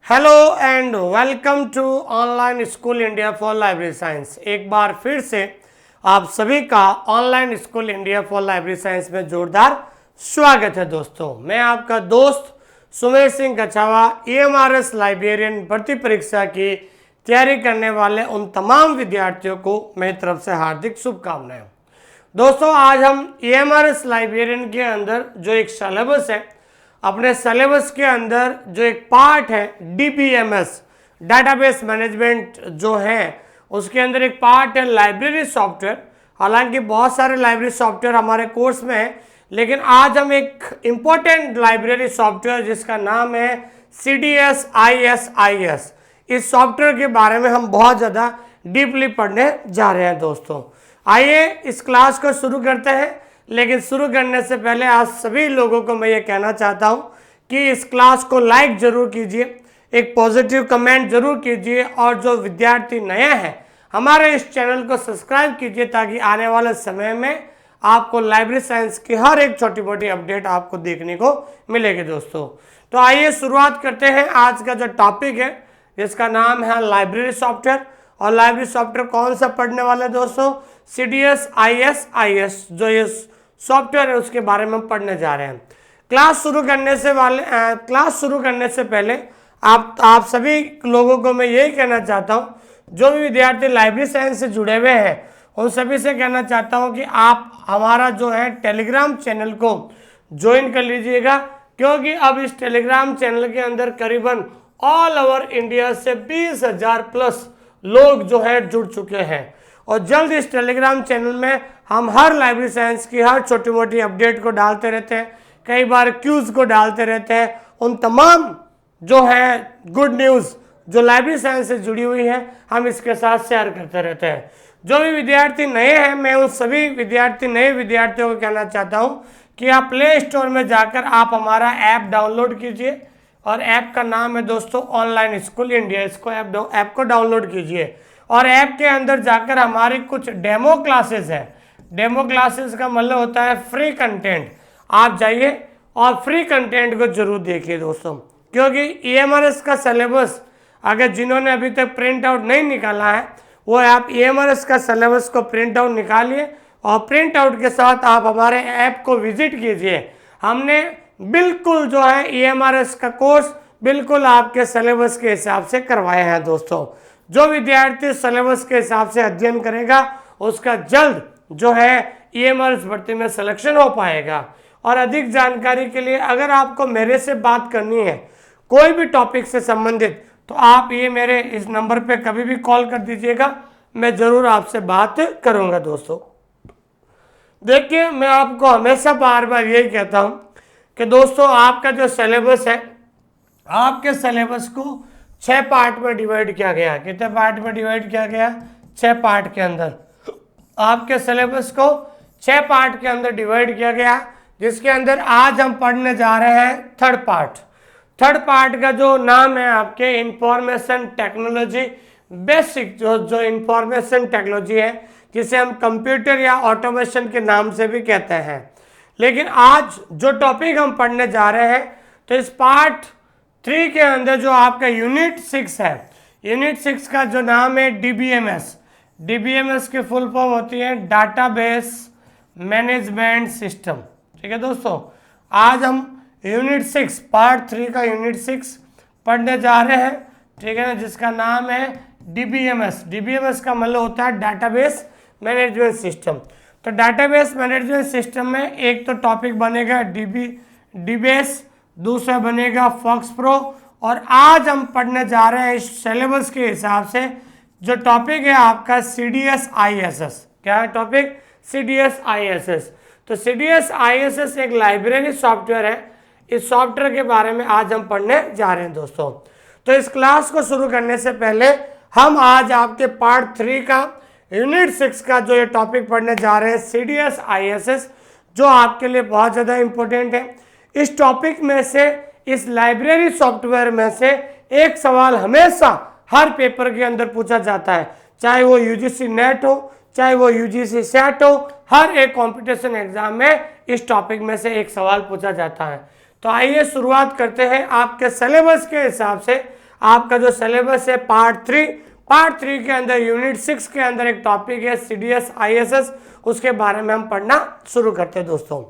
Hello and welcome to online school India for library science. एक बार फिर से आप सभी का online school India for library science में जोरदार स्वागत है। दोस्तों, मैं आपका दोस्त सुमेर सिंह कछावा, EMRS लाइब्रेरियन भर्ती परीक्षा की तैयारी करने वाले उन तमाम विद्यार्थियों को मेरी तरफ से हार्दिक शुभकामनाएं। दोस्तों, आज हम EMRS लाइब्रेरियन के अंदर जो एक सिलेबस है, अपने सिलेबस के अंदर जो एक पार्ट है DBMS डाटाबेस मैनेजमेंट जो है, उसके अंदर एक पार्ट है लाइब्रेरी सॉफ्टवेयर। हालांकि बहुत सारे लाइब्रेरी सॉफ्टवेयर हमारे कोर्स में है, लेकिन आज हम एक इम्पोर्टेंट लाइब्रेरी सॉफ्टवेयर जिसका नाम है CDS ISIS, इस सॉफ्टवेयर के बारे में हम बहुत ज़्यादा डीपली पढ़ने जा रहे हैं। दोस्तों, आइए इस क्लास को शुरू करते हैं। लेकिन शुरू करने से पहले आज सभी लोगों को मैं ये कहना चाहता हूँ कि इस क्लास को लाइक जरूर कीजिए, एक पॉजिटिव कमेंट जरूर कीजिए, और जो विद्यार्थी नए हैं हमारे इस चैनल को सब्सक्राइब कीजिए, ताकि आने वाले समय में आपको लाइब्रेरी साइंस की हर एक छोटी मोटी अपडेट आपको देखने को मिलेगी। दोस्तों, तो आइए शुरुआत करते हैं। आज का जो टॉपिक है जिसका नाम है लाइब्रेरी सॉफ्टवेयर, और लाइब्रेरी सॉफ्टवेयर कौन सा पढ़ने वाले दोस्तों? CDS ISIS जो ये सॉफ्टवेयर है उसके बारे में हम पढ़ने जा रहे हैं। क्लास शुरू करने से पहले आप सभी लोगों को मैं यही कहना चाहता हूँ, जो भी विद्यार्थी लाइब्रेरी साइंस से जुड़े हुए हैं उन सभी से कहना चाहता हूँ कि आप हमारा जो है टेलीग्राम चैनल को ज्वाइन कर लीजिएगा, क्योंकि अब इस टेलीग्राम चैनल के अंदर करीबन ऑल ओवर इंडिया से 20,000 प्लस लोग जो है जुड़ चुके हैं। और जल्द इस टेलीग्राम चैनल में हम हर लाइब्रेरी साइंस की हर छोटी मोटी अपडेट को डालते रहते हैं, कई बार क्यूज को डालते रहते हैं। उन तमाम जो है गुड न्यूज़ जो लाइब्रेरी साइंस से जुड़ी हुई है हम इसके साथ शेयर करते रहते हैं। जो भी विद्यार्थी नए हैं, मैं उन सभी नए विद्यार्थियों को कहना चाहता हूँ कि आप प्ले स्टोर में जाकर आप हमारा ऐप डाउनलोड कीजिए, और ऐप का नाम है दोस्तों ऑनलाइन स्कूल इंडिया। इसको ऐप को डाउनलोड कीजिए, और ऐप के अंदर जाकर हमारी कुछ डेमो क्लासेस है। डेमो क्लासेस का मतलब होता है फ्री कंटेंट। आप जाइए और फ्री कंटेंट को जरूर देखिए दोस्तों, क्योंकि EMRS का सिलेबस अगर जिन्होंने अभी तक प्रिंट आउट नहीं निकाला है, वो आप EMRS का सिलेबस को प्रिंट आउट निकालिए, और प्रिंट आउट के साथ आप हमारे ऐप को विजिट कीजिए। हमने बिल्कुल जो है EMRS का कोर्स बिल्कुल आपके सिलेबस के हिसाब से करवाए हैं। दोस्तों, जो विद्यार्थी सिलेबस के हिसाब से अध्ययन करेगा उसका जल्द जो है EMRS भर्ती में सिलेक्शन हो पाएगा। और अधिक जानकारी के लिए अगर आपको मेरे से बात करनी है कोई भी टॉपिक से संबंधित, तो आप ये मेरे इस नंबर पे कभी भी कॉल कर दीजिएगा, मैं ज़रूर आपसे बात करूँगा। दोस्तों, देखिए, मैं आपको हमेशा बार बार यही कहता हूँ कि दोस्तों, आपका जो सिलेबस है, आपके सिलेबस को 6 पार्ट में डिवाइड किया गया। कितने पार्ट में डिवाइड किया गया? 6 पार्ट के अंदर आपके सिलेबस को 6 पार्ट के अंदर डिवाइड किया गया, जिसके अंदर आज हम पढ़ने जा रहे हैं थर्ड पार्ट। थर्ड पार्ट का जो नाम है आपके इंफॉर्मेशन टेक्नोलॉजी बेसिक, जो इंफॉर्मेशन टेक्नोलॉजी है, जिसे हम कंप्यूटर या ऑटोमेशन के नाम से भी कहते हैं। लेकिन आज जो टॉपिक हम पढ़ने जा रहे हैं, तो इस पार्ट 3 के अंदर जो आपका यूनिट 6 है, यूनिट 6 का जो नाम है DBMS की फुल फॉर्म होती है डाटाबेस मैनेजमेंट सिस्टम। ठीक है दोस्तों, आज हम यूनिट 6 पार्ट 3 का यूनिट 6 पढ़ने जा रहे हैं। ठीक है ना, जिसका नाम है DBMS का मतलब होता है डाटाबेस मैनेजमेंट सिस्टम। तो डाटाबेस मैनेजमेंट सिस्टम में एक तो टॉपिक बनेगा DBase, दूसरा बनेगा FOXPRO, और आज हम पढ़ने जा रहे हैं इस सिलेबस के हिसाब से जो टॉपिक है आपका CDS ISS। क्या है टॉपिक? CDS ISS। तो CDS ISS एक लाइब्रेरी सॉफ्टवेयर है। इस सॉफ्टवेयर के बारे में आज हम पढ़ने जा रहे हैं दोस्तों। तो इस क्लास को शुरू करने से पहले हम आज आपके पार्ट 3 का यूनिट 6 का जो ये टॉपिक पढ़ने जा रहे हैं CDS ISS, जो आपके लिए बहुत ज़्यादा इम्पोर्टेंट है। इस टॉपिक में से, इस लाइब्रेरी सॉफ्टवेयर में से एक सवाल हमेशा हर पेपर के अंदर पूछा जाता है, चाहे वो UGC नेट हो, चाहे वो UGC सेट हो, हर एक कंपटीशन एग्जाम में इस टॉपिक में से एक सवाल पूछा जाता है। तो आइए शुरुआत करते हैं। आपके सिलेबस के हिसाब से आपका जो सिलेबस है पार्ट 3 के अंदर यूनिट 6 के अंदर एक टॉपिक है CDS ISS, उसके बारे में हम पढ़ना शुरू करते हैं दोस्तों।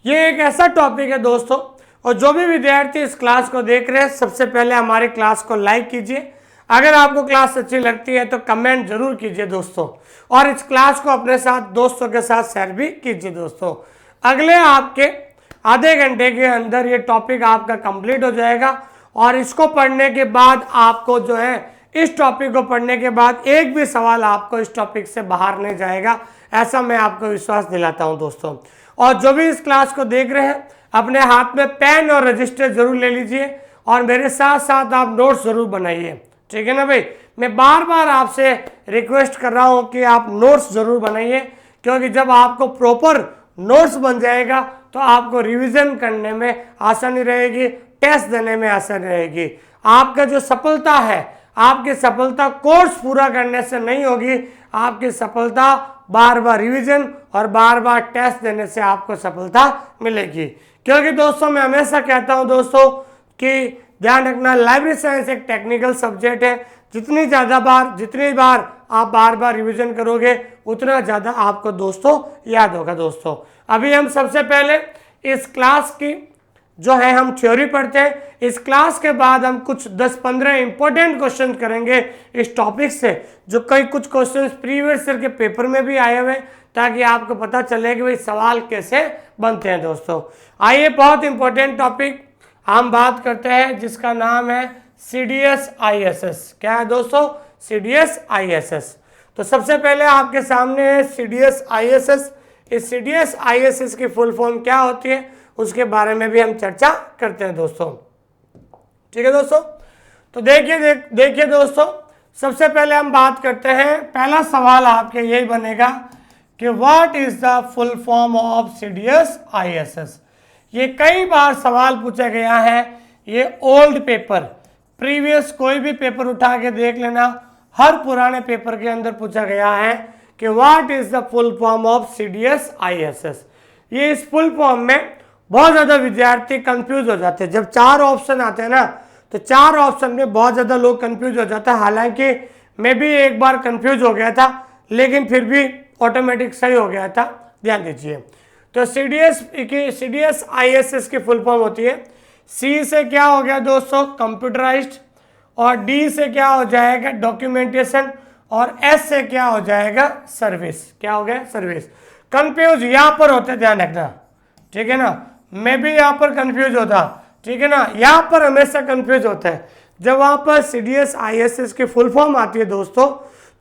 ये एक ऐसा टॉपिक है दोस्तों, और जो भी विद्यार्थी इस क्लास को देख रहे हैं सबसे पहले हमारी क्लास को लाइक कीजिए। अगर आपको क्लास अच्छी लगती है तो कमेंट जरूर कीजिए दोस्तों, और इस क्लास को अपने साथ दोस्तों के साथ शेयर भी कीजिए दोस्तों। अगले आपके आधे घंटे के अंदर ये टॉपिक आपका कंप्लीट हो जाएगा, और इसको पढ़ने के बाद आपको जो है इस टॉपिक को पढ़ने के बाद एक भी सवाल आपको इस टॉपिक से बाहर नहीं जाएगा, ऐसा मैं आपको विश्वास दिलाता हूं दोस्तों। और जो भी इस क्लास को देख रहे हैं अपने हाथ में पेन और रजिस्टर जरूर ले लीजिए, और मेरे साथ साथ आप नोट्स जरूर बनाइए, ठीक है ना भाई। मैं बार बार आपसे रिक्वेस्ट कर रहा हूं कि आप नोट्स जरूर बनाइए, क्योंकि जब आपको प्रॉपर नोट्स बन जाएगा तो आपको रिवीजन करने में आसानी रहेगी, टेस्ट देने में आसानी रहेगी। आपका जो सफलता है, आपकी सफलता कोर्स पूरा करने से नहीं होगी, आपकी सफलता बार बार रिवीजन और बार बार टेस्ट देने से आपको सफलता मिलेगी। क्योंकि दोस्तों मैं हमेशा कहता हूं दोस्तों कि ध्यान रखना, लाइब्रेरी साइंस एक टेक्निकल सब्जेक्ट है। जितनी बार आप बार बार रिवीजन करोगे उतना ज़्यादा आपको दोस्तों याद होगा दोस्तों। अभी हम सबसे पहले इस क्लास की जो है हम थ्योरी पढ़ते हैं। इस क्लास के बाद हम कुछ 10-15 इंपॉर्टेंट क्वेश्चन करेंगे इस टॉपिक से, जो कुछ क्वेश्चन प्रीवियस ईयर के पेपर में भी आए हुए, ताकि आपको पता चले कि भाई सवाल कैसे बनते हैं दोस्तों। आइए, बहुत इंपॉर्टेंट टॉपिक हम बात करते हैं जिसका नाम है CDS ISS। क्या है दोस्तों? CDS ISS। तो सबसे पहले आपके सामने है CDS ISS। इस CDS ISS की फुल फॉर्म क्या होती है उसके बारे में भी हम चर्चा करते हैं दोस्तों, ठीक है दोस्तों। तो देखिए दोस्तों, सबसे पहले हम बात करते हैं, पहला सवाल आपके यही बनेगा कि what is the full form of CDS ISS। ये कई बार सवाल पूछा गया है, ये ओल्ड पेपर, प्रीवियस कोई भी पेपर उठा के देख लेना, हर पुराने पेपर के अंदर पूछा गया है कि what is the full form of CDS ISS। ये इस फुल फॉर्म में बहुत ज़्यादा विद्यार्थी कंफ्यूज हो जाते हैं। जब 4 ऑप्शन आते हैं ना, तो 4 ऑप्शन में बहुत ज़्यादा लोग कंफ्यूज हो जाता है। हालांकि मैं भी एक बार कंफ्यूज हो गया था, लेकिन फिर भी ऑटोमेटिक सही हो गया था। ध्यान दीजिए, तो CDS ISS की फुल फॉर्म होती है, C से क्या हो गया दोस्तों? कंप्यूटराइज्ड, और D से क्या हो जाएगा? डॉक्यूमेंटेशन, और S से क्या हो जाएगा? सर्विस। क्या हो गया? सर्विस। कंफ्यूज यहाँ पर होते, ध्यान रखना, ठीक है ना। मैं भी यहाँ पर कंफ्यूज होता, ठीक है ना, यहाँ पर हमेशा कंफ्यूज होता है। जब वहाँ पर CDS ISS की फुल फॉर्म आती है दोस्तों,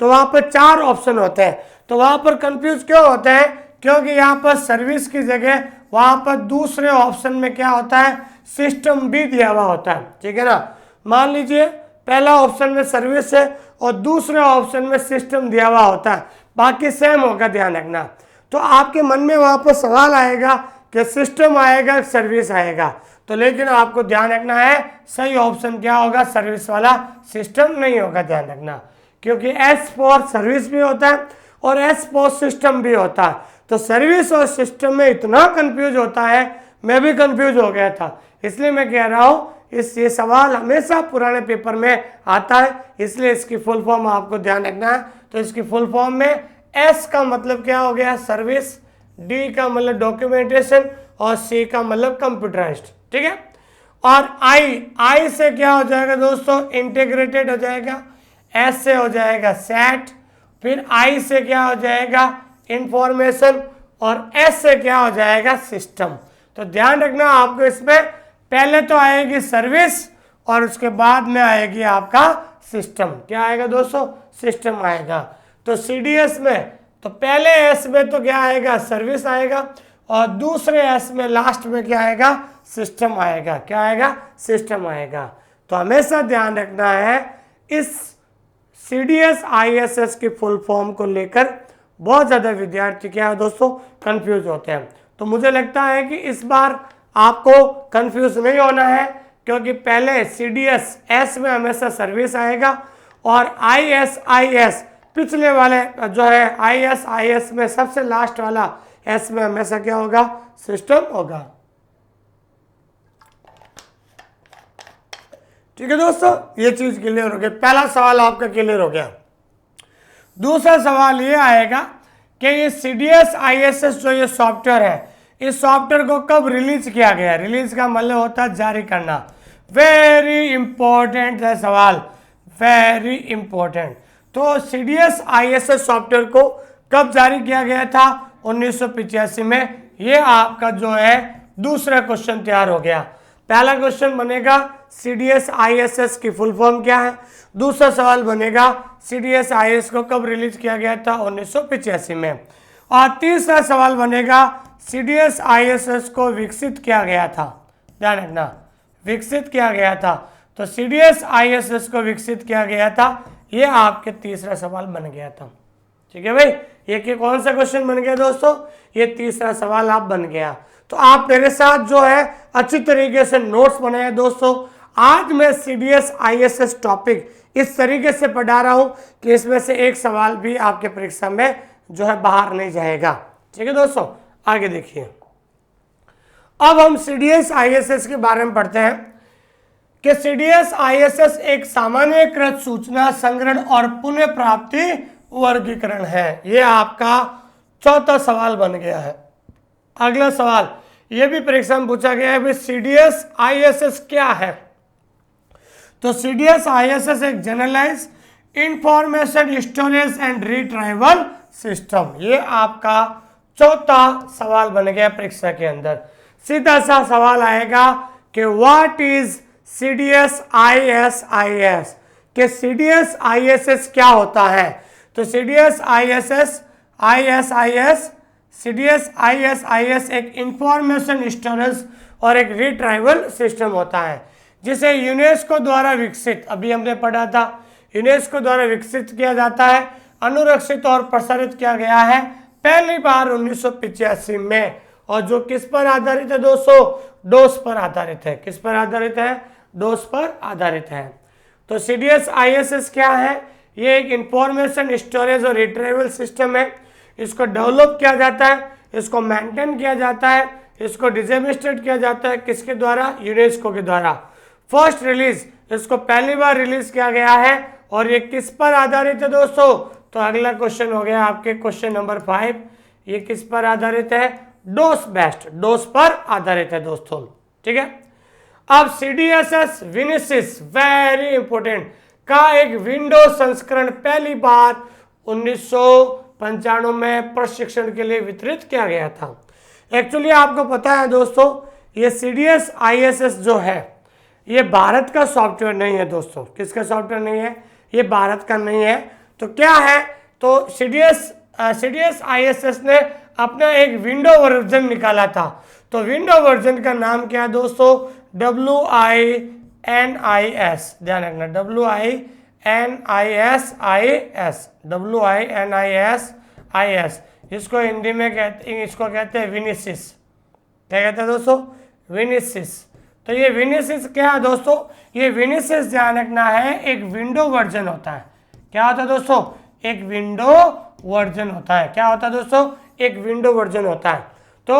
तो वहाँ पर 4 ऑप्शन होते हैं। तो वहाँ पर कंफ्यूज क्यों होता है? क्योंकि यहाँ पर सर्विस की जगह वहाँ पर दूसरे ऑप्शन में क्या होता है? सिस्टम भी दिया हुआ होता है, ठीक है ना। मान लीजिए पहला ऑप्शन में सर्विस है और दूसरे ऑप्शन में सिस्टम दिया हुआ होता है, बाकी सेम होगा, ध्यान रखना। तो आपके मन में वहाँ पर सवाल आएगा कि सिस्टम आएगा, सर्विस आएगा, तो लेकिन आपको ध्यान रखना है सही ऑप्शन क्या होगा? सर्विस वाला, सिस्टम नहीं होगा, ध्यान रखना। क्योंकि S फॉर सर्विस भी होता है और S फॉर सिस्टम भी होता है। तो सर्विस और सिस्टम में इतना कंफ्यूज होता है, मैं भी कंफ्यूज हो गया था। इसलिए मैं कह रहा हूँ ये सवाल हमेशा पुराने पेपर में आता है, इसलिए इसकी फुल फॉर्म आपको ध्यान रखना है। तो इसकी फुल फॉर्म में S का मतलब क्या हो गया? सर्विस, D का मतलब डॉक्यूमेंटेशन, और C का मतलब कंप्यूटराइज्ड, ठीक है। और I से क्या हो जाएगा दोस्तों? इंटीग्रेटेड हो जाएगा। S से हो जाएगा सेट, फिर I से क्या हो जाएगा? इंफॉर्मेशन, और S से क्या हो जाएगा? सिस्टम। तो ध्यान रखना, आपको इसमें पहले तो आएगी सर्विस और उसके बाद में आएगी आपका सिस्टम। क्या आएगा दोस्तों? सिस्टम आएगा। तो CDS में तो पहले S में तो क्या आएगा? सर्विस आएगा, और दूसरे S में लास्ट में क्या आएगा? सिस्टम आएगा। क्या आएगा? सिस्टम आएगा। तो हमेशा ध्यान रखना है, इस CDS ISS की फुल फॉर्म को लेकर बहुत ज़्यादा विद्यार्थी क्या है दोस्तों? कंफ्यूज होते हैं। तो मुझे लगता है कि इस बार आपको कंफ्यूज नहीं होना है, क्योंकि पहले CDS S में हमेशा सर्विस आएगा, और IS पिछले वाले जो है IS में सबसे लास्ट वाला S में हमेशा क्या होगा? सिस्टम होगा, ठीक है दोस्तों, ये चीज क्लियर हो गई, पहला सवाल आपका क्लियर हो गया। दूसरा सवाल ये आएगा कि ये CDS ISS जो ये सॉफ्टवेयर है, इस सॉफ्टवेयर को कब रिलीज किया गया? रिलीज का मतलब होता है जारी करना। वेरी इंपॉर्टेंट है सवाल, वेरी इंपॉर्टेंट। तो CDS ISS सॉफ्टवेयर को कब जारी किया गया था? 1985 में। ये आपका जो है दूसरा क्वेश्चन तैयार हो गया। पहला क्वेश्चन बनेगा CDS ISS की फुल फॉर्म क्या है। दूसरा सवाल बनेगा CDS ISS को कब रिलीज किया गया था? 1985 में। और तीसरा सवाल बनेगा CDS ISS को विकसित किया गया था। ध्यान रखना, विकसित किया गया था। तो CDS ISS को विकसित किया गया था, ये आपके तीसरा सवाल बन गया था। ठीक है भाई, ये कौन सा क्वेश्चन बन गया दोस्तों? ये तीसरा सवाल आप बन गया। तो आप मेरे साथ जो है अच्छी तरीके से नोट्स बनाए दोस्तों। आज मैं CDS ISS टॉपिक इस तरीके से पढ़ा रहा हूं कि इसमें से एक सवाल भी आपके परीक्षा में जो है बाहर नहीं जाएगा। ठीक है दोस्तों, आगे देखिए। अब हम CDS ISS के बारे में पढ़ते हैं कि CDS ISS एक सामान्यीकृत सूचना संग्रहण और पुनः प्राप्ति वर्गीकरण है। ये आपका चौथा सवाल बन गया है। अगला सवाल ये भी परीक्षा में पूछा गया है, CDS ISS क्या है? तो CDS ISS एक generalize information storage and retrieval system. ये आपका चौथा सवाल बन गया परीक्षा के अंदर। सीधा सा सवाल आएगा कि व्हाट इज CDS ISIS, कि CDS ISS क्या होता है? तो CDS ISIS एक इंफॉर्मेशन स्टोरेज और एक रिट्राइवल सिस्टम होता है, जिसे यूनेस्को द्वारा विकसित, अभी हमने पढ़ा था, यूनेस्को द्वारा विकसित किया जाता है, अनुरक्षित और प्रसारित किया गया है पहली बार 1985 में। और जो किस पर आधारित है दोस्तों? डोस पर आधारित है। किस पर आधारित है? डोस पर आधारित है। तो CDS ISS क्या है? ये एक इंफॉर्मेशन स्टोरेज और रिट्रीवल सिस्टम है। इसको डेवलप किया जाता है, इसको मेंटेन किया जाता है, इसको डिसएमिनेट किया जाता है। किसके द्वारा? यूनेस्को के द्वारा। फर्स्ट रिलीज, इसको पहली बार रिलीज किया गया है। और ये किस पर आधारित है दोस्तों? तो अगला क्वेश्चन हो गया आपके क्वेश्चन नंबर 5। ये किस पर आधारित है? डोस बेस्ड, डोस पर आधारित है दोस्तों। ठीक है। अब CDSS विनिसिस, वेरी इंपोर्टेंट, का एक विंडो संस्करण पहली बार 1995 में प्रशिक्षण के लिए वितरित किया गया था। एक्चुअली आपको पता है दोस्तों, ये CDS ISS जो है ये भारत का सॉफ्टवेयर नहीं है दोस्तों। किसका सॉफ्टवेयर नहीं है? ये भारत का नहीं है। तो क्या है? तो CDS ISS ने अपना एक विंडो वर्जन निकाला था। तो विंडो वर्जन का नाम क्या है दोस्तों? WINIS। ध्यान रखना, WINIS। इसको हिंदी में कहते हैं विनिसिस। क्या कहते हैं दोस्तों? विनिसिस। तो ये विनिसिस क्या है दोस्तों? ये विनिसिस ध्यान रखना है, एक विंडो वर्जन होता है। क्या होता है दोस्तों? एक विंडो वर्जन होता है। क्या होता है दोस्तों? एक विंडो वर्जन होता है। तो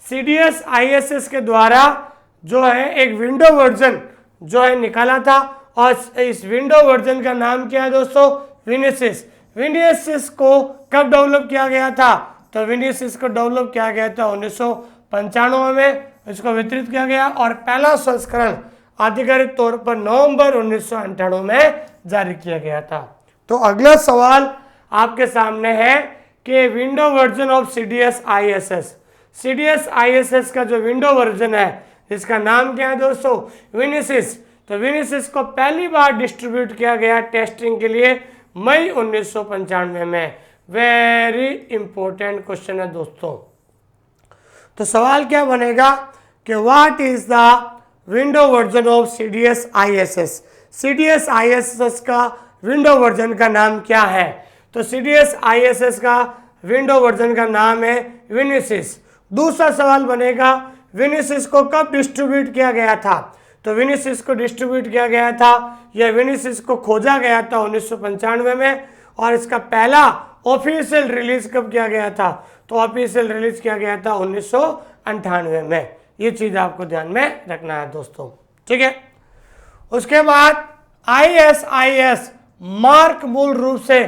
CDS ISS के द्वारा जो है एक विंडो वर्जन जो है निकाला था, और इस विंडो वर्जन का नाम क्या है दोस्तों? विनिसिस। विनिसिस को कब डेवलप किया गया था? तो विनिसिस को डेवलप किया गया था 1995 में, इसको वितरित किया गया और पहला संस्करण आधिकारिक तौर पर नवंबर 1998 में जारी किया गया था। तो अगला सवाल आपके सामने है कि window version of CDS ISS। CDS ISS का जो विंडो वर्जन है इसका नाम क्या है दोस्तों? विनिसिस। तो विनिसिस को पहली बार डिस्ट्रीब्यूट किया गया टेस्टिंग के लिए मई 1995 में। वेरी इंपॉर्टेंट क्वेश्चन है दोस्तों। तो सवाल क्या बनेगा कि what is the window version of CDS ISS। CDS ISS का विंडो वर्जन का नाम क्या है? तो CDS ISS का विंडो वर्जन का नाम है विनिसिस। दूसरा सवाल बनेगा विनिसिस को कब डिस्ट्रीब्यूट किया गया था? तो विनिसिस को डिस्ट्रीब्यूट किया गया था या विनिसिस को खोजा गया था 1995 में, और इसका पहला ऑफिशियल रिलीज कब किया गया था? तो ऑफिशियल रिलीज किया गया था 1998 में। ये चीज आपको ध्यान में रखना है दोस्तों। ठीक है। उसके बाद ISIS मार्क मूल रूप से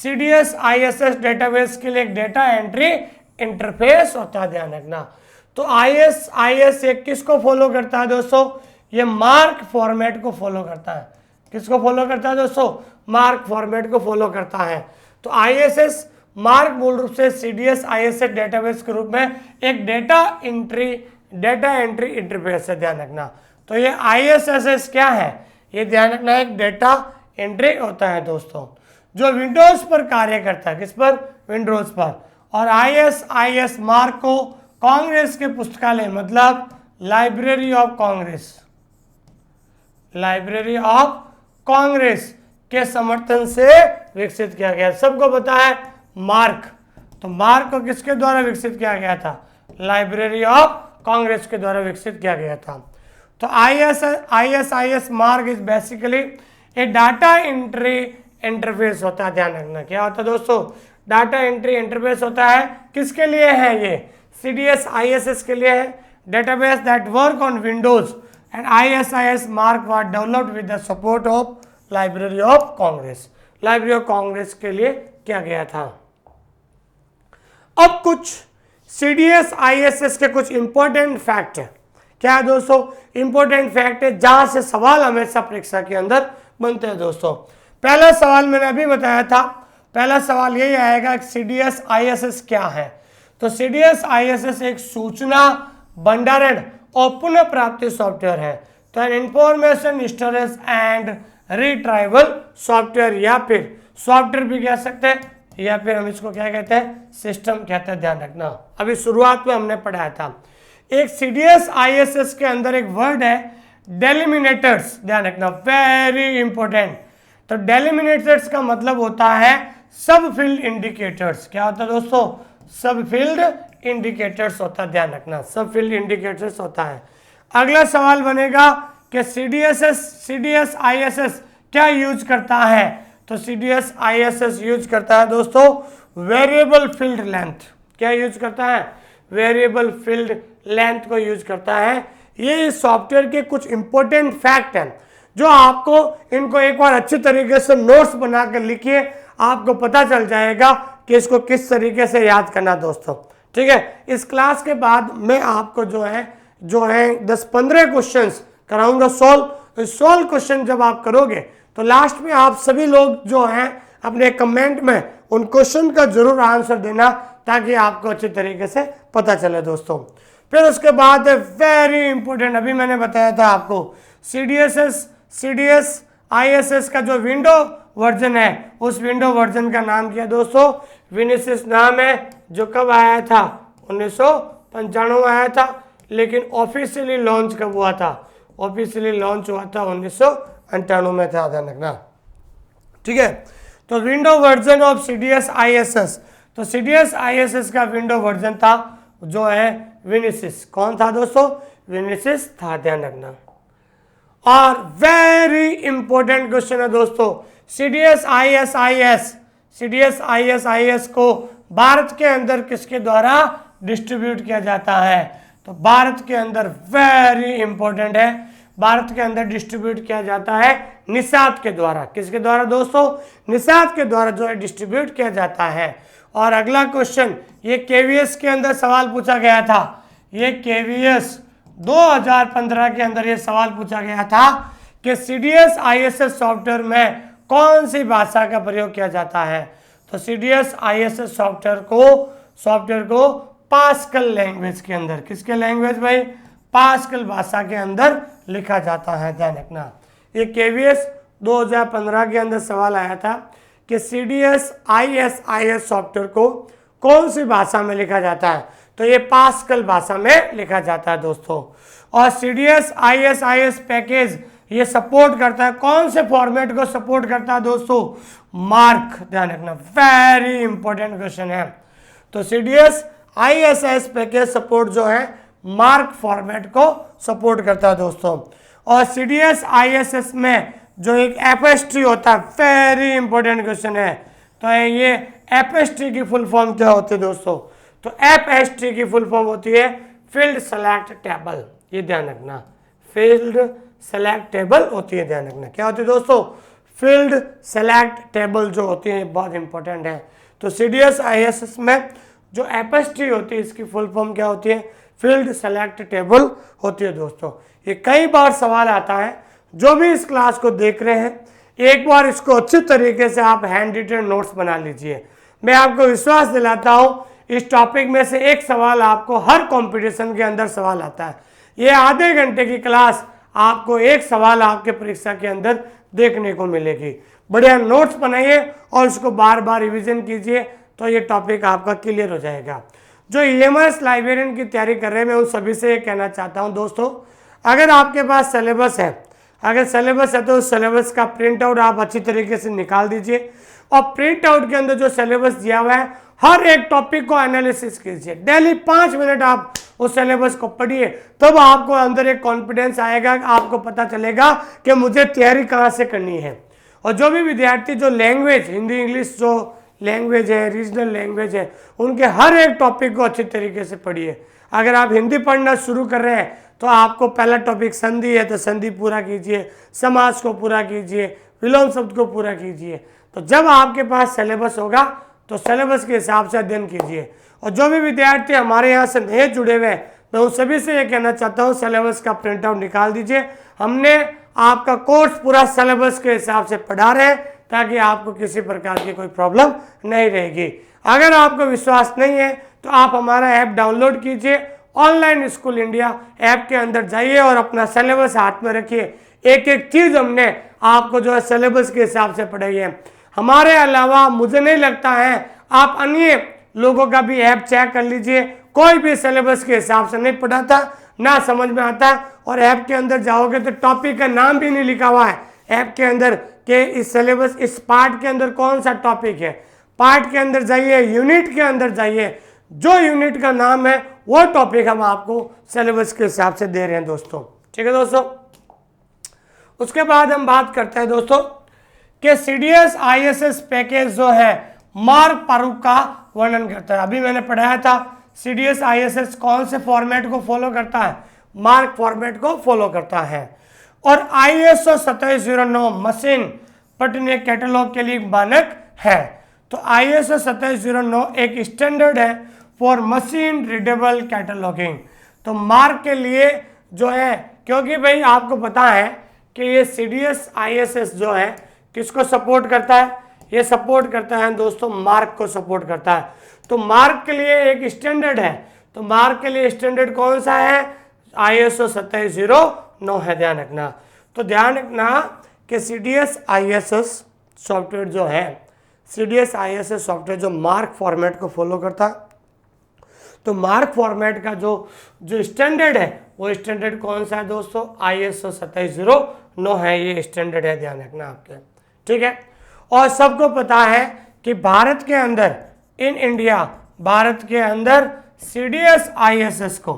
CDS ISS डेटाबेस के लिए एक डेटा एंट्री इंटरफेस होता है, ध्यान रखना। तो ISIS एक किसको फॉलो करता है दोस्तों, ये मार्क फॉर्मेट को फॉलो करता है। किसको फॉलो करता है दोस्तों, मार्क फॉर्मेट को फॉलो करता है। तो ISS मार्क मूल रूप से CDS ISS डेटाबेस के रूप में एक डेटा एंट्री इंटरफेस है, ध्यान रखना। तो ये ISS क्या है, ये ध्यान रखना एक डेटा एंट्री होता है दोस्तों, जो विंडोज पर कार्य करता है। किस पर, विंडोज पर। और ISIS मार्क को कांग्रेस के पुस्तकालय मतलब लाइब्रेरी ऑफ कांग्रेस के समर्थन से विकसित किया गया। सबको पता है मार्क, तो मार्क को किसके द्वारा विकसित किया गया था, लाइब्रेरी ऑफ कांग्रेस के द्वारा विकसित किया गया था। तो ISIS mark is basically A data entry interface होता है, ध्यान रखना। क्या होता है दोस्तों, डाटा एंट्री इंटरफेस होता है। किसके लिए है ये, CDS ISS के लिए है। Database that work on Windows and ISIS mark was developed with the support of library of Congress के लिए किया गया था। अब कुछ CDS ISS के कुछ इंपॉर्टेंट फैक्ट है। क्या है दोस्तों, इंपॉर्टेंट फैक्ट है जहां से सवाल हमेशा परीक्षा के अंदर बनते हैं दोस्तों। पहला सवाल मैंने अभी बताया था, पहला सवाल यही आएगा कि CDS ISS क्या है। तो CDS ISS एक सूचना भंडारण और पुनः प्राप्ति सॉफ्टवेयर है। तो information storage and retrieval software, या फिर सॉफ्टवेयर भी कह सकते हैं, या फिर हम इसको क्या कहते हैं, सिस्टम कहते हैं, ध्यान रखना। अभी शुरुआत में हमने पढ़ाया था। एक CDS ISS के अंदर एक वर्ड है डेलिमिनेटर्स, ध्यान रखना, वेरी इंपॉर्टेंट। तो डेलिमिनेटर्स का मतलब होता है सब फील्ड इंडिकेटर्स। क्या होता है दोस्तों, सब फील्ड इंडिकेटर्स होता है, ध्यान रखना, सब फील्ड इंडिकेटर्स होता है। अगला सवाल बनेगा कि CDS ISS क्या यूज करता है। तो CDS ISS यूज करता है दोस्तों वेरिएबल फील्ड लेंथ। क्या यूज करता है, वेरिएबल फील्ड लेंथ को यूज करता है। ये सॉफ्टवेयर के कुछ इंपॉर्टेंट फैक्ट हैं जो आपको इनको एक बार अच्छी तरीके से नोट्स बनाकर लिखिए, आपको पता चल जाएगा कि इसको किस तरीके से याद करना दोस्तों। ठीक है, इस क्लास के बाद मैं आपको जो है 10-15 क्वेश्चंस कराऊंगा सोल्व क्वेश्चन जब आप करोगे तो लास्ट में आप सभी लोग जो हैं अपने कमेंट में उन क्वेश्चन का जरूर आंसर देना, ताकि आपको अच्छे तरीके से पता चले दोस्तों। फिर उसके बाद वेरी इंपॉर्टेंट, अभी मैंने बताया था आपको CDS ISS का जो विंडो वर्जन है, उस विंडो वर्जन का नाम क्या दोस्तों, विनिसिस नाम है, जो कब आया था, 1995 आया था। लेकिन ऑफिशियली लॉन्च कब हुआ था, ऑफिशियली लॉन्च हुआ था 1998 में था, ध्यान रखना। ठीक है, तो window version of CDS ISS, तो CDS ISS का विंडो वर्जन था जो है विनिसिस। कौन था दोस्तों, विनिसिस था, ध्यान रखना। और वेरी इंपॉर्टेंट क्वेश्चन है दोस्तों, CDS ISIS को भारत के अंदर किसके द्वारा डिस्ट्रीब्यूट किया जाता है। तो भारत के अंदर वेरी इंपॉर्टेंट है, भारत के अंदर डिस्ट्रीब्यूट किया जाता है निषाद के द्वारा। किसके द्वारा दोस्तों, निषाद के द्वारा जो है डिस्ट्रीब्यूट किया जाता है। और अगला क्वेश्चन, ये KVS के अंदर सवाल पूछा गया था, ये KVS 2015 के अंदर ये सवाल पूछा गया था कि CDS ISS सॉफ्टवेयर में कौन सी भाषा का प्रयोग किया जाता है। तो CDS ISS सॉफ्टवेयर को पास्कल लैंग्वेज के अंदर, किसके लैंग्वेज भाई, पास्कल भाषा के अंदर लिखा जाता है, ध्यान रखना। ये KVS 2015 के अंदर सवाल आया था कि CDS ISIS सॉफ्टवेयर को कौन सी भाषा में लिखा जाता है। तो ये पास्कल भाषा में लिखा जाता है दोस्तों। और CDS ISIS पैकेज ये सपोर्ट करता है, कौन से फॉर्मेट को सपोर्ट करता है दोस्तों, मार्क, ध्यान रखना, वेरी इंपॉर्टेंट क्वेश्चन है। तो CDS ISIS पैकेज सपोर्ट जो है मार्क फॉर्मेट को सपोर्ट करता है दोस्तों। और CDS ISS में जो एक FST होता है, वेरी इंपॉर्टेंट क्वेश्चन है। तो ये FST की फुल फॉर्म क्या होती है दोस्तों, तो FST की फुल फॉर्म होती है फील्ड सेलेक्ट टेबल, ये ध्यान रखना, फील्ड सेलेक्ट टेबल होती है, ध्यान रखना। क्या होती है दोस्तों? फील्ड सेलेक्ट टेबल जो होती है बहुत इंपॉर्टेंट है। तो CDS ISS में जो FST होती है इसकी फुल फॉर्म क्या होती है? फील्ड सेलेक्ट टेबल होती है दोस्तों। ये कई बार सवाल आता है, जो भी इस क्लास को देख रहे हैं एक बार इसको अच्छी तरीके से आप हैंड रिटन नोट्स बना लीजिए। मैं आपको विश्वास दिलाता हूँ इस टॉपिक में से एक सवाल आपको हर कंपटीशन के अंदर सवाल आता है। ये आधे घंटे की क्लास आपको एक सवाल आपके परीक्षा के अंदर देखने को मिलेगी। बढ़िया नोट्स बनाइए और उसको बार बार रिवीजन कीजिए तो ये टॉपिक आपका क्लियर हो जाएगा। जो EMS लाइब्रेरियन की तैयारी कर रहे हैं मैं उन सभी से ये कहना चाहता हूँ दोस्तों, अगर आपके पास सिलेबस है, अगर सिलेबस है तो उस सिलेबस का प्रिंट आउट आप अच्छी तरीके से निकाल दीजिए और प्रिंट आउट के अंदर जो सिलेबस दिया हुआ है हर एक टॉपिक को एनालिसिस कीजिए। डेली 5 मिनट आप उस सिलेबस को पढ़िए, तब आपको अंदर एक कॉन्फिडेंस आएगा, आपको पता चलेगा कि मुझे तैयारी कहाँ से करनी है। और जो भी विद्यार्थी जो लैंग्वेज हिंदी इंग्लिश जो लैंग्वेज है, रीजनल लैंग्वेज है, उनके हर एक टॉपिक को अच्छी तरीके से पढ़िए। अगर आप हिंदी पढ़ना शुरू कर रहे हैं तो आपको पहला टॉपिक संधि है तो संधि पूरा कीजिए, समास को पूरा कीजिए, विलोम शब्द को पूरा कीजिए। तो जब आपके पास सिलेबस होगा तो सिलेबस के हिसाब से अध्ययन कीजिए। और जो भी विद्यार्थी हमारे यहाँ से नए जुड़े हुए हैं मैं उन सभी से ये कहना चाहता हूँ सिलेबस का प्रिंट आउट निकाल दीजिए। हमने आपका कोर्स पूरा सिलेबस के हिसाब से पढ़ा रहे हैं ताकि आपको किसी प्रकार की कोई प्रॉब्लम नहीं रहेगी। अगर आपको विश्वास नहीं है तो आप हमारा ऐप डाउनलोड कीजिए, ऑनलाइन स्कूल इंडिया ऐप के अंदर जाइए और अपना सिलेबस हाथ में रखिए। एक एक चीज़ हमने आपको जो है सिलेबस के हिसाब से पढ़ाई है। हमारे अलावा मुझे नहीं लगता है आप अन्य लोगों का भी ऐप चेक कर लीजिए, कोई भी सिलेबस के हिसाब से नहीं पढ़ाता, ना समझ में आता। और ऐप के अंदर जाओगे तो टॉपिक का नाम भी नहीं लिखा हुआ है ऐप के अंदर कि इस सिलेबस इस पार्ट के अंदर कौन सा टॉपिक है। पार्ट के अंदर जाइए, यूनिट के अंदर जाइए, जो यूनिट का नाम है वो टॉपिक हम आपको सिलेबस के हिसाब से दे रहे हैं दोस्तों। ठीक है दोस्तों, उसके बाद हम बात करते हैं दोस्तों कि CDS ISS पैकेज जो है मार्क प्रारूप का वर्णन करता है। अभी मैंने पढ़ाया था CDS ISS कौन से फॉर्मेट को फॉलो करता है? मार्क फॉर्मेट को फॉलो करता है। और ISO 2709 मशीन पठनीय कैटलॉग के लिए मानक है। तो ISO 2709 एक स्टैंडर्ड है फॉर मशीन रीडेबल कैटलॉगिंग। तो मार्क के लिए जो है, क्योंकि भाई आपको पता है कि ये CDS ISS जो है किसको सपोर्ट करता है? ये सपोर्ट करता है दोस्तों मार्क को सपोर्ट करता है। तो मार्क के लिए एक स्टैंडर्ड है, तो मार्क के लिए स्टैंडर्ड कौन सा है? ISO 2709 है, ध्यान रखना। तो ध्यान रखना कि CDS ISS सॉफ्टवेयर जो है, CDS ISS सॉफ्टवेयर जो मार्क फॉर्मेट को फॉलो करता है। तो मार्क फॉर्मेट का जो स्टैंडर्ड है वो स्टैंडर्ड कौन सा है दोस्तों? ISO 2709 है, ये स्टैंडर्ड है, ध्यान रखना आपके। ठीक है, और सबको पता है कि भारत के अंदर इन इंडिया भारत के अंदर CDS ISS को,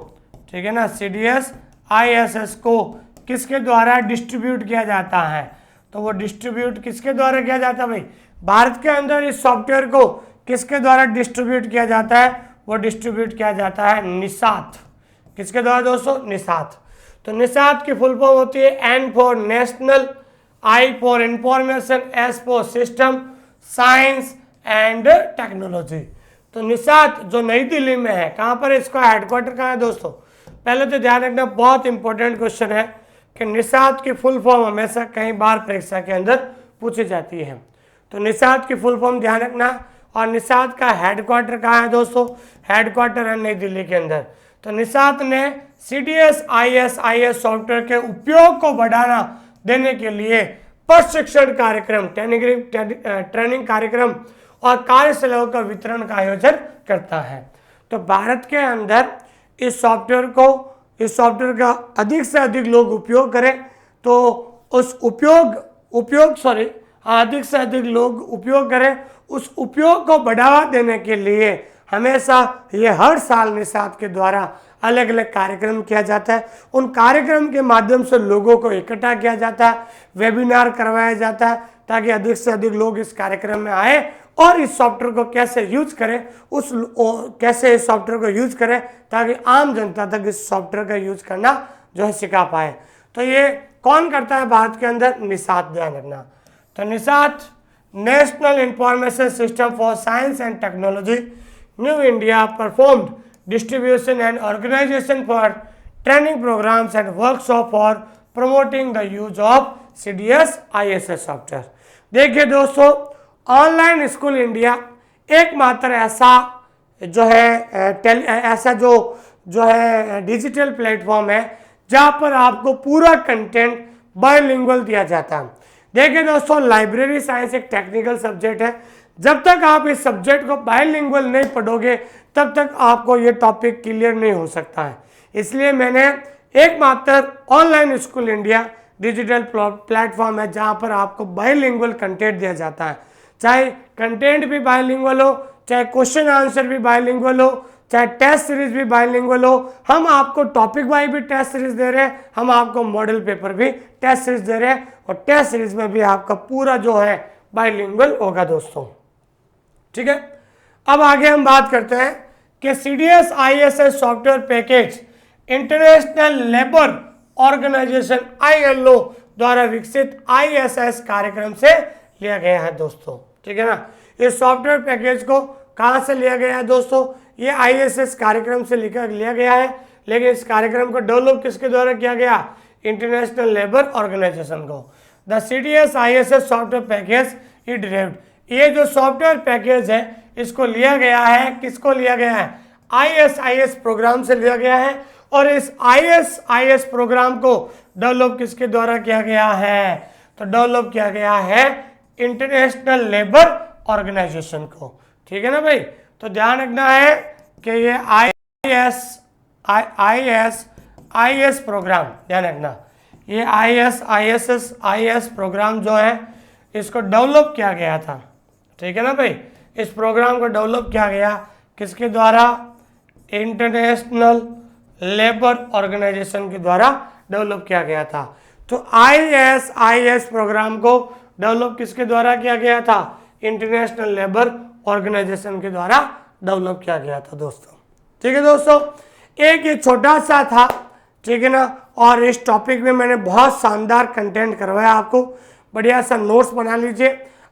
ठीक है ना, CDS ISS को किसके द्वारा डिस्ट्रीब्यूट किया जाता है? तो वो डिस्ट्रीब्यूट किसके द्वारा किया जाता है भाई? भारत के अंदर इस सॉफ्टवेयर को किसके द्वारा डिस्ट्रीब्यूट किया जाता है? वो डिस्ट्रीब्यूट किया जाता है निसात। किसके द्वारा दोस्तों? निसात। तो निसात की फुल फॉर्म होती है N for national, I for information, S for system science and technology. तो निसात जो नई दिल्ली में है, कहाँ पर इसका हेडक्वार्टर कहाँ है दोस्तों? पहले तो ध्यान रखना, बहुत इंपॉर्टेंट क्वेश्चन है कि निसात की फुल फॉर्म हमेशा कई बार परीक्षा के अंदर पूछी जाती है। तो निसात की फुल फॉर्म ध्यान रखना। और निसात का हेडक्वार्टर कहाँ है दोस्तों? हेडक्वार्टर है नई दिल्ली के अंदर। तो निसात ने CDS ISS सॉफ्टवेयर के उपयोग को बढ़ाना देने के लिए प्रशिक्षण कार्यक्रम, ट्रेनिंग कार्यक्रम और कार्यशालाओं का वितरण का आयोजन करता है। तो भारत के अंदर इस सॉफ्टवेयर का अधिक से अधिक लोग उपयोग करें, तो उस अधिक से अधिक लोग उपयोग करें, उस उपयोग को बढ़ावा देने के लिए हमेशा ये हर साल निसात के द्वारा अलग अलग कार्यक्रम किया जाता है। उन कार्यक्रम के माध्यम से लोगों को इकट्ठा किया जाता है, वेबिनार करवाया जाता है ताकि अधिक से अधिक लोग इस कार्यक्रम में आए और इस सॉफ्टवेयर को कैसे यूज करें, कैसे इस सॉफ्टवेयर को यूज करें ताकि आम जनता तक इस सॉफ्टवेयर का यूज करना जो है सिखा पाए। तो ये कौन करता है भारत के अंदर? निसात, ध्यान रखना। तो NISSAT national information system for science and technology new India performed distribution and organisation for training programmes and workshop for promoting the use of CDS ISS software. देखिए दोस्तों, ऑनलाइन स्कूल इंडिया एकमात्र ऐसा जो है डिजिटल प्लेटफॉर्म है जहां पर आपको पूरा कंटेंट बायलिंगुअल दिया जाता है। देखिए दोस्तों, लाइब्रेरी साइंस एक टेक्निकल सब्जेक्ट है। जब तक आप इस सब्जेक्ट को बायलिंगुअल नहीं पढ़ोगे तब तक आपको ये टॉपिक क्लियर नहीं हो सकता है। इसलिए मैंने एकमात्र online school India digital platform है जहां पर आपको बायलिंगुअल कंटेंट दिया जाता है। चाहे कंटेंट भी बायलिंगुअल हो, चाहे क्वेश्चन आंसर भी बायलिंगुअल हो, चाहे टेस्ट सीरीज भी बायलिंगुअल हो। हम आपको टॉपिक वाइज भी टेस्ट सीरीज दे रहे हैं, हम आपको मॉडल पेपर भी टेस्ट सीरीज दे रहे हैं, और टेस्ट सीरीज में भी आपका पूरा जो है बायलिंगुअल होगा दोस्तों। ठीक है, अब आगे हम बात करते हैं कि CDS ISS software package international labour organisation ILO द्वारा विकसित ISS कार्यक्रम से लिया गया है दोस्तों। ठीक है ना, इस सॉफ्टवेयर पैकेज को कहां से लिया गया है दोस्तों? ये ISS कार्यक्रम से लिया गया है, लेकिन इस कार्यक्रम को डेवलप किसके द्वारा किया गया? इंटरनेशनल लेबर ऑर्गेनाइजेशन को। The CDS ISS software package is derived, ये जो सॉफ्टवेयर पैकेज है इसको लिया गया है, किसको लिया गया है? ISIS प्रोग्राम से लिया गया है, और इस ISIS प्रोग्राम को डेवलप किसके द्वारा किया गया है? तो डेवलप किया गया है इंटरनेशनल लेबर ऑर्गेनाइजेशन को। ठीक है ना भाई, तो ध्यान रखना है कि ये IS प्रोग्राम, ध्यान रखना, ये IS प्रोग्राम जो है इसको डेवलप किया गया था। ठीक है ना भाई, इस प्रोग्राम को डेवलप किया गया किसके द्वारा? इंटरनेशनल लेबर ऑर्गेनाइजेशन के द्वारा डेवलप किया गया था। तो ISIS प्रोग्राम को डेवलप किसके द्वारा किया गया था? इंटरनेशनल लेबर ऑर्गेनाइजेशन के द्वारा डेवलप किया गया था दोस्तों। ठीक है दोस्तों, एक ये छोटा सा था, ठीक है ना, और इस टॉपिक में मैंने बहुत शानदार कंटेंट करवाया आपको, बढ़िया सा नोट्स बना लीजिए।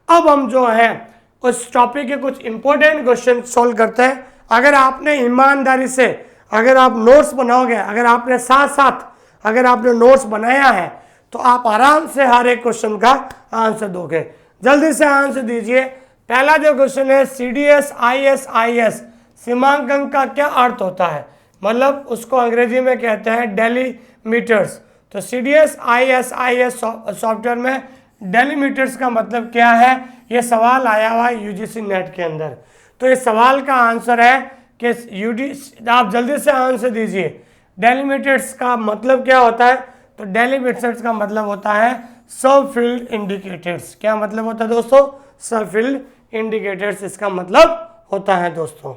अब हम जो है उस टॉपिक के कुछ इंपॉर्टेंट क्वेश्चन सॉल्व करते हैं। अगर आपने ईमानदारी से अगर आप नोट्स बनाओगे, अगर आपने साथ साथ अगर आपने नोट्स बनाया है तो आप आराम से हर एक क्वेश्चन का आंसर दोगे। जल्दी से आंसर दीजिए। पहला जो क्वेश्चन है, CDS ISIS सीमांकन का क्या अर्थ होता है? मतलब उसको अंग्रेजी में कहते हैं डेलीमीटर्स। तो CDS ISIS सॉफ्टवेयर में डेलीमीटर्स का मतलब क्या है? ये सवाल आया हुआ है UGC नेट के अंदर। तो इस सवाल का आंसर है कि आप जल्दी से आंसर दीजिए। डेलीमीटर्स का मतलब क्या होता है? तो डेलीमीटर्स का मतलब होता है सब फील्ड इंडिकेटर्स। क्या मतलब होता है दोस्तों? सब फील्ड इंडिकेटर्स इसका मतलब होता है दोस्तों।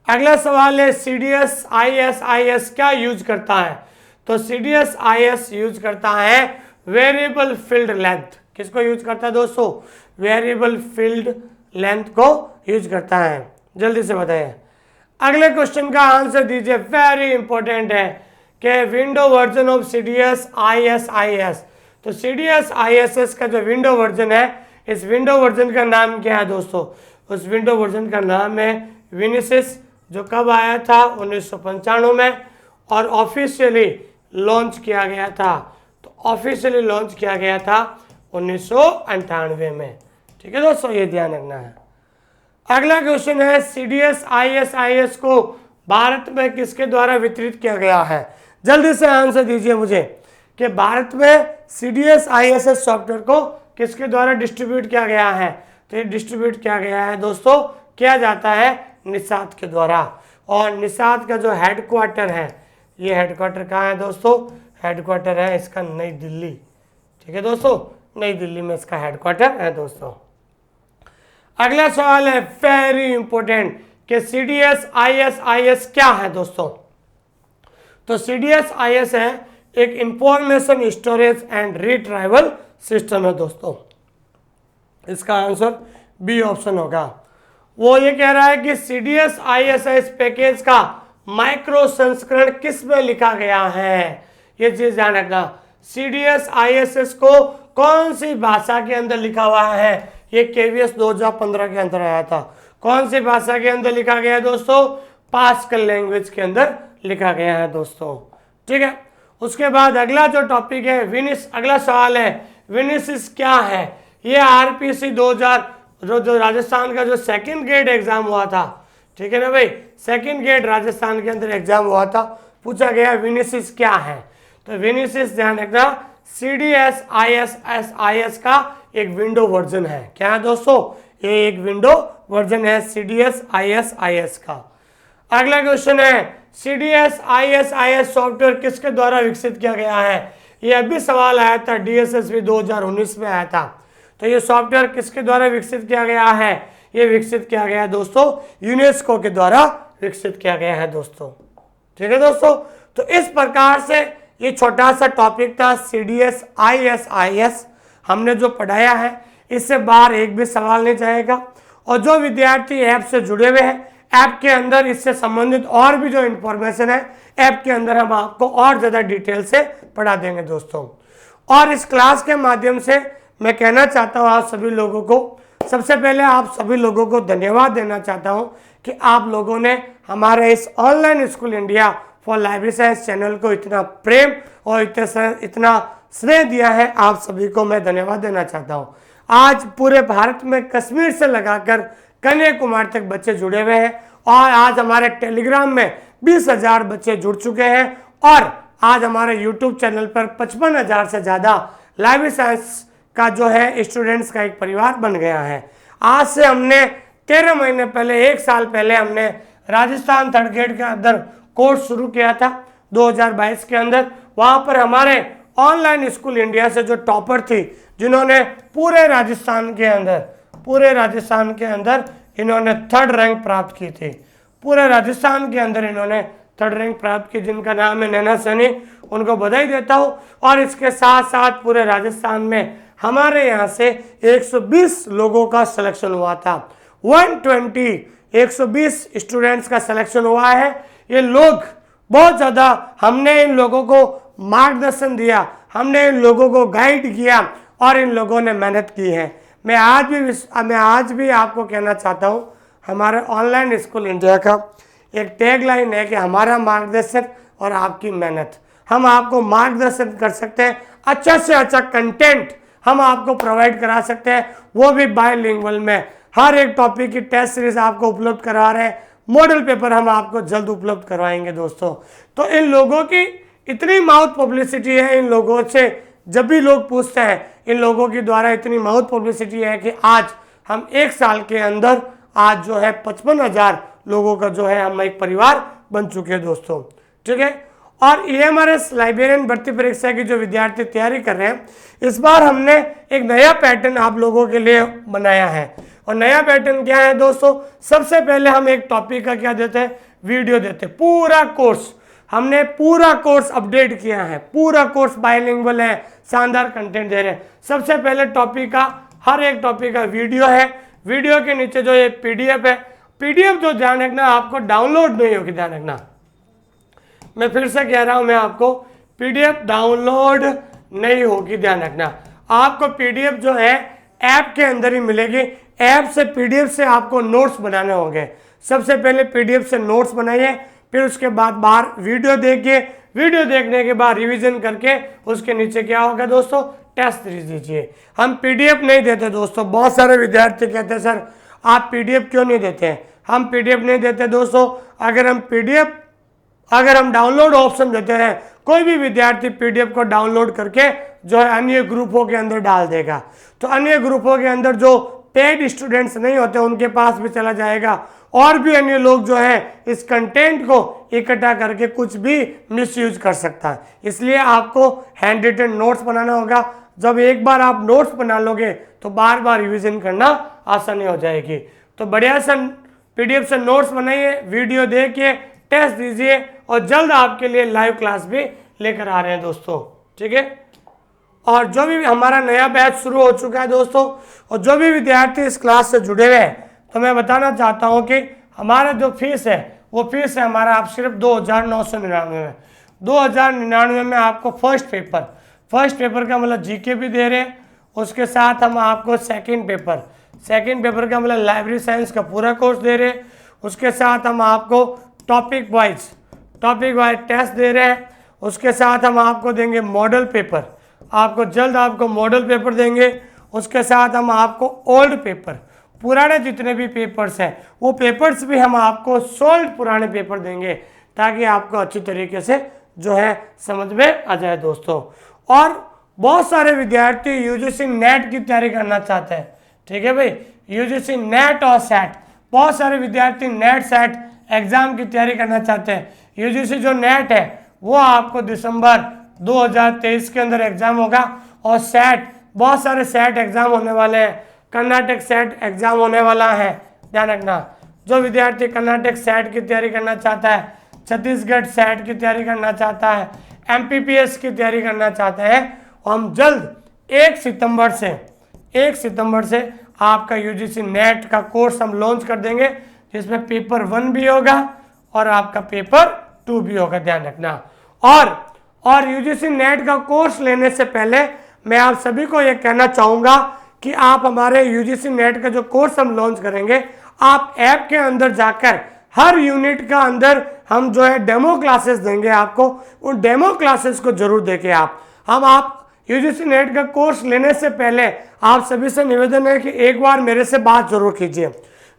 अगला सवाल है, CDS ISIS क्या यूज करता है? तो CDS IS यूज करता है वेरिएबल फील्ड लेंथ। किसको यूज करता है दोस्तों? वेरिएबल फील्ड लेंथ को यूज करता है। जल्दी से बताइए। अगले क्वेश्चन का आंसर दीजिए, वेरी इंपॉर्टेंट है कि window version of CDS ISIS। तो CDS ISS का जो विंडो वर्जन है, इस विंडो वर्जन का नाम क्या है दोस्तों? उस विंडो वर्जन का नाम है विनिसिस, जो कब आया था? 1995 में, और ऑफिशियली लॉन्च किया गया था। तो ऑफिशियली लॉन्च किया गया था 1998 में। ठीक है दोस्तों, ये ध्यान रखना है। अगला क्वेश्चन है, CDS ISIS को भारत में किसके द्वारा वितरित किया गया है? जल्दी से आंसर दीजिए मुझे कि भारत में CDS ISS सॉफ्टवेयर को किसके द्वारा डिस्ट्रीब्यूट किया गया है? तो ये डिस्ट्रीब्यूट किया गया है दोस्तों, किया जाता है निसात के द्वारा। और निसात का जो हेडक्वार्टर है, ये हेडक्वार्टर कहाँ है दोस्तों? हेडक्वार्टर है इसका नई दिल्ली। ठीक है दोस्तों, नई दिल्ली में इसका हेडक्वार्टर है दोस्तों। अगला सवाल है वेरी इंपॉर्टेंट कि CDS ISIS क्या है दोस्तों? तो CDS IS है एक information storage and retrieval system है दोस्तों। इसका आंसर बी ऑप्शन होगा। वो ये कह रहा है कि CDS ISIS पैकेज का माइक्रो संस्करण किस में लिखा गया है? ये चीज ध्यान रखना। CDS ISS को कौन सी भाषा के अंदर लिखा हुआ है? ये KVS 2015 के अंदर आया था। कौन सी भाषा के अंदर लिखा गया है दोस्तों? पास्कल लैंग्वेज के अंदर लिखा गया है दोस्तों। ठीक है, उसके बाद अगला जो टॉपिक है विनिस, अगला सवाल है विनिसिस क्या है? ये RPC 2000 जो राजस्थान का जो सेकंड ग्रेड एग्जाम हुआ था, ठीक है ना भाई, सेकंड ग्रेड राजस्थान के अंदर एग्जाम हुआ था, पूछा गया विनिसिस क्या है? तो विनिसिस ध्यान रखना CDS ISS का एक विंडो वर्जन है। क्या है दोस्तों? ये एक विंडो वर्जन है CDS ISS का। अगला क्वेश्चन है CDS ISS सॉफ्टवेयर किसके द्वारा विकसित किया गया है? ये अभी सवाल आया था, DSSB 2019 में आया था। तो ये सॉफ्टवेयर किसके द्वारा विकसित किया गया है? ये विकसित किया गया है दोस्तों यूनेस्को के द्वारा विकसित किया गया है दोस्तों। ठीक है दोस्तों, तो इस प्रकार से ये छोटा सा टॉपिक था CDS ISS हमने जो पढ़ाया है, इससे बाहर एक भी सवाल नहीं जाएगा। और जो विद्यार्थी ऐप से जुड़े हुए हैं, ऐप के अंदर इससे संबंधित और भी जो इन्फॉर्मेशन है ऐप के अंदर हम आपको और ज़्यादा डिटेल से पढ़ा देंगे दोस्तों। और इस क्लास के माध्यम से मैं कहना चाहता हूँ आप सभी लोगों को, सबसे पहले आप सभी लोगों को धन्यवाद देना चाहता हूँ कि आप लोगों ने हमारे इस online school India for library science channel को इतना प्रेम और इतना स्नेह दिया है। आप सभी को मैं धन्यवाद देना चाहता हूँ। आज पूरे भारत में कश्मीर से लगाकर कन्याकुमारी तक बच्चे जुड़े हुए हैं और आज हमारे टेलीग्राम में 20,000 बच्चे जुड़ चुके हैं और आज हमारे यूट्यूब चैनल पर 55,000 से ज़्यादा लाइब्रेरी साइंस का जो है स्टूडेंट्स का एक परिवार बन गया है। आज से हमने 13 महीने पहले, 1 साल पहले हमने राजस्थान थर्ड ग्रेड के अंदर कोर्स शुरू किया था 2022 के अंदर। वहाँ पर हमारे ऑनलाइन स्कूल इंडिया से जो टॉपर थी, जिन्होंने पूरे राजस्थान के अंदर इन्होंने 3rd रैंक प्राप्त की थी, पूरे राजस्थान के अंदर इन्होंने 3rd रैंक प्राप्त की, जिनका नाम है नैना सैनी, उनको बधाई देता हूँ। और इसके साथ साथ पूरे राजस्थान में हमारे यहाँ से 120 लोगों का सिलेक्शन हुआ था। 120 स्टूडेंट्स का सिलेक्शन हुआ है। ये लोग बहुत ज़्यादा, हमने इन लोगों को मार्गदर्शन दिया, हमने इन लोगों को गाइड किया और इन लोगों ने मेहनत की है। मैं आज भी आपको कहना चाहता हूँ, हमारे ऑनलाइन स्कूल इंडिया का एक टैगलाइन है कि हमारा मार्गदर्शन और आपकी मेहनत। हम आपको मार्गदर्शन कर सकते हैं, अच्छा से अच्छा कंटेंट हम आपको प्रोवाइड करा सकते हैं, वो भी बायलिंगुअल में। हर एक टॉपिक की टेस्ट सीरीज आपको उपलब्ध करवा रहे हैं, मॉडल पेपर हम आपको जल्द उपलब्ध करवाएंगे दोस्तों। तो इन लोगों की इतनी माउथ पब्लिसिटी है, इन लोगों से जब भी लोग पूछते हैं, इन लोगों के द्वारा इतनी माउथ पब्लिसिटी है कि आज हम 1 साल के अंदर आज जो है 55,000 लोगों का जो है हम एक परिवार बन चुके हैं दोस्तों। ठीक है, और EMRS लाइब्रेरियन भर्ती परीक्षा की जो विद्यार्थी तैयारी कर रहे हैं, इस बार हमने एक नया पैटर्न आप लोगों के लिए बनाया है। और नया पैटर्न क्या है दोस्तों? सबसे पहले हम एक टॉपिक का क्या देते हैं? वीडियो देते हैं। पूरा कोर्स हमने पूरा कोर्स अपडेट किया है, पूरा कोर्स बायलिंगुअल है, शानदार कंटेंट दे रहे हैं। सबसे पहले टॉपिक का, हर एक टॉपिक का वीडियो है। वीडियो के नीचे जो ये PDF है, PDF जो ध्यान रखना आपको डाउनलोड नहीं होगी, ध्यान रखना, मैं फिर से कह रहा हूं, मैं आपको PDF डाउनलोड नहीं होगी, ध्यान रखना। आपको PDF जो है ऐप के अंदर ही मिलेगी। ऐप से PDF से आपको नोट्स बनाने होंगे। सबसे पहले PDF से नोट्स बनाइए, फिर उसके बाद बाहर वीडियो देखिए, वीडियो देखने के बाद रिवीजन करके उसके नीचे क्या होगा दोस्तों? टेस्ट दीजिए। हम PDF नहीं देते दोस्तों। बहुत सारे विद्यार्थी कहते हैं सर आप PDF क्यों नहीं देते हैं? हम PDF नहीं देते दोस्तों। अगर हम डाउनलोड ऑप्शन देते हैं, कोई भी विद्यार्थी PDF को डाउनलोड करके जो है अन्य ग्रुपों के अंदर डाल देगा, तो अन्य ग्रुपों के अंदर जो पेड स्टूडेंट्स नहीं होते उनके पास भी चला जाएगा और भी अन्य लोग जो है इस कंटेंट को इकट्ठा करके कुछ भी मिसयूज कर सकता है। इसलिए आपको हैंड रिटन नोट्स बनाना होगा। जब एक बार आप नोट्स बना लोगे तो बार बार रिवीजन करना आसानी हो जाएगी। तो बढ़िया सा PDF से नोट्स बनाइए, वीडियो देखिए, टेस्ट दीजिए और जल्द आपके लिए लाइव क्लास भी लेकर आ रहे हैं दोस्तों। ठीक है, और जो भी हमारा नया बैच शुरू हो चुका है दोस्तों, और जो भी विद्यार्थी इस क्लास से जुड़े हुए हैं, तो मैं बताना चाहता हूं कि हमारा जो फीस है वो फीस है हमारा आप सिर्फ 2,999 में। 2,099 में आपको फर्स्ट पेपर का मतलब जीके भी दे रहे हैं, उसके साथ हम आपको सेकंड पेपर का मतलब लाइब्रेरी साइंस का पूरा कोर्स दे रहे हैं, उसके साथ हम आपको टॉपिक वाइज टेस्ट दे रहे हैं, उसके साथ हम आपको देंगे मॉडल पेपर, आपको जल्द आपको मॉडल पेपर देंगे, उसके साथ हम आपको ओल्ड पेपर, पुराने जितने भी पेपर्स हैं वो पेपर्स भी हम आपको सोल्ड पुराने पेपर देंगे, ताकि आपको अच्छी तरीके से जो है समझ में आ जाए दोस्तों। और बहुत सारे विद्यार्थी यूजीसी नेट की तैयारी करना चाहते हैं, ठीक है भाई, यूजीसी नेट और सेट, बहुत सारे विद्यार्थी नेट सेट एग्जाम की तैयारी करना चाहते हैं। यूजीसी जो नेट है वो आपको दिसंबर 2023 के अंदर एग्जाम होगा, और सेट, बहुत सारे सेट एग्जाम होने वाले हैं, कर्नाटक सेट एग्जाम होने वाला है, ध्यान रखना। जो विद्यार्थी कर्नाटक सेट की तैयारी करना चाहता है, छत्तीसगढ़ सेट की तैयारी करना चाहता है, एमपीपीएस की तैयारी करना चाहते हैं, हम जल्द 1 सितंबर से आपका यूजीसी नेट का कोर्स हम लॉन्च कर देंगे, जिसमें पेपर 1 भी होगा और आपका पेपर 2 भी होगा, ध्यान रखना। और यूजीसी नेट का कोर्स लेने से पहले मैं आप सभी को यह कहना चाहूँगा कि आप हमारे यूजीसी नेट का जो कोर्स हम लॉन्च करेंगे, आप ऐप के अंदर जाकर हर यूनिट का अंदर हम जो है डेमो क्लासेस देंगे आपको, उन डेमो क्लासेस को जरूर देखें आप यूजीसी नेट का कोर्स लेने से पहले आप सभी से निवेदन है कि एक बार मेरे से बात जरूर कीजिए।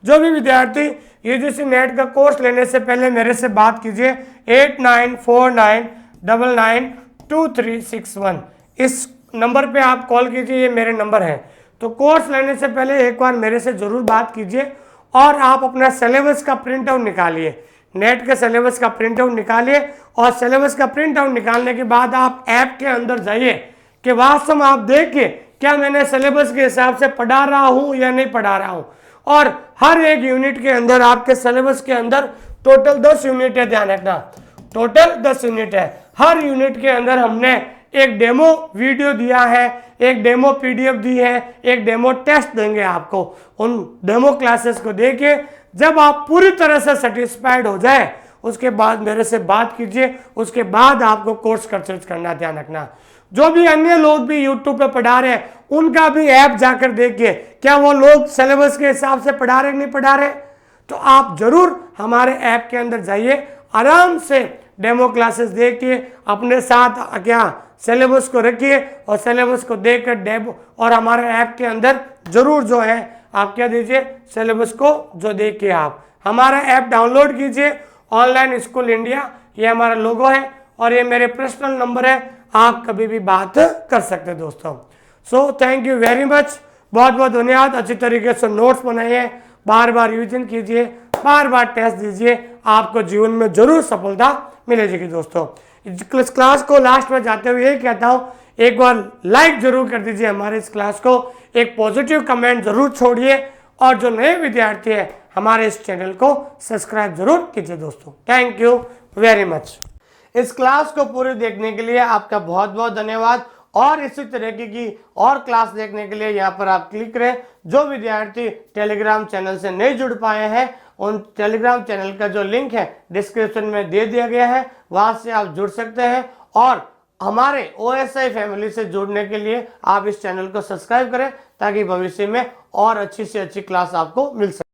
जो भी विद्यार्थी यूजीसी नेट का कोर्स लेने से पहले मेरे से बात कीजिए 8949992361, इस नंबर पे आप कॉल कीजिए, ये मेरे नंबर है। तो कोर्स लेने से पहले एक बार मेरे से जरूर बात कीजिए, और आप अपना सिलेबस का प्रिंट आउट निकालिए, नेट के सिलेबस का प्रिंट आउट निकालिए, और सिलेबस का प्रिंट आउट निकालने के बाद आप ऐप के अंदर जाइए कि वास्तव में आप देखिए क्या मैंने सिलेबस के हिसाब से पढ़ा रहा हूँ या नहीं पढ़ा रहा हूँ। और हर एक यूनिट के अंदर, आपके सिलेबस के अंदर टोटल 10 यूनिट है, ध्यान रखना, टोटल 10 यूनिट है। हर यूनिट के अंदर हमने एक डेमो वीडियो दिया है, एक डेमो पीडीएफ दी है, एक डेमो टेस्ट देंगे आपको। उन डेमो क्लासेस को देखिए, जब आप पूरी तरह से सेटिस्फाइड हो जाए उसके बाद मेरे से बात कीजिए, उसके बाद आपको कोर्स परचेज करना, ध्यान रखना। जो भी अन्य लोग भी यूट्यूब पे पढ़ा रहे हैं उनका भी ऐप जाकर देखिए, क्या वो लोग सिलेबस के हिसाब से पढ़ा रहे कि नहीं पढ़ा रहे। तो आप जरूर हमारे ऐप के अंदर जाइए, आराम से डेमो क्लासेस देखिए, अपने साथ क्या सिलेबस को रखिए, और सिलेबस को देखकर डेमो, और हमारे ऐप के अंदर जरूर जो है आप क्या दीजिए, सिलेबस को जो देखिए, आप हमारा ऐप डाउनलोड कीजिए, ऑनलाइन स्कूल इंडिया, ये हमारा लोगो है, और ये मेरे पर्सनल नंबर है, आप कभी भी बात कर सकते हैं दोस्तों। So thank you very much, बहुत बहुत धन्यवाद। अच्छी तरीके से नोट्स बनाइए, बार बार रिवीजन कीजिए, बार बार टेस्ट दीजिए, आपको जीवन में जरूर सफलता मिलेगी दोस्तों। इस क्लास को लास्ट में जाते हुए यही कहता हूँ, एक बार लाइक जरूर कर दीजिए हमारे इस क्लास को, एक पॉजिटिव कमेंट जरूर छोड़िए, और जो नए विद्यार्थी है हमारे इस चैनल को सब्सक्राइब जरूर कीजिए दोस्तों। Thank you very much. इस क्लास को पूरी देखने के लिए आपका बहुत बहुत धन्यवाद, और इसी तरीके की और क्लास देखने के लिए यहाँ पर आप क्लिक करें। जो विद्यार्थी टेलीग्राम चैनल से नहीं जुड़ पाए हैं, उन टेलीग्राम चैनल का जो लिंक है डिस्क्रिप्शन में दे दिया गया है, वहां से आप जुड़ सकते हैं, और हमारे OSI फैमिली से जुड़ने के लिए आप इस चैनल को सब्सक्राइब करें, ताकि भविष्य में और अच्छी से अच्छी क्लास आपको मिल सके।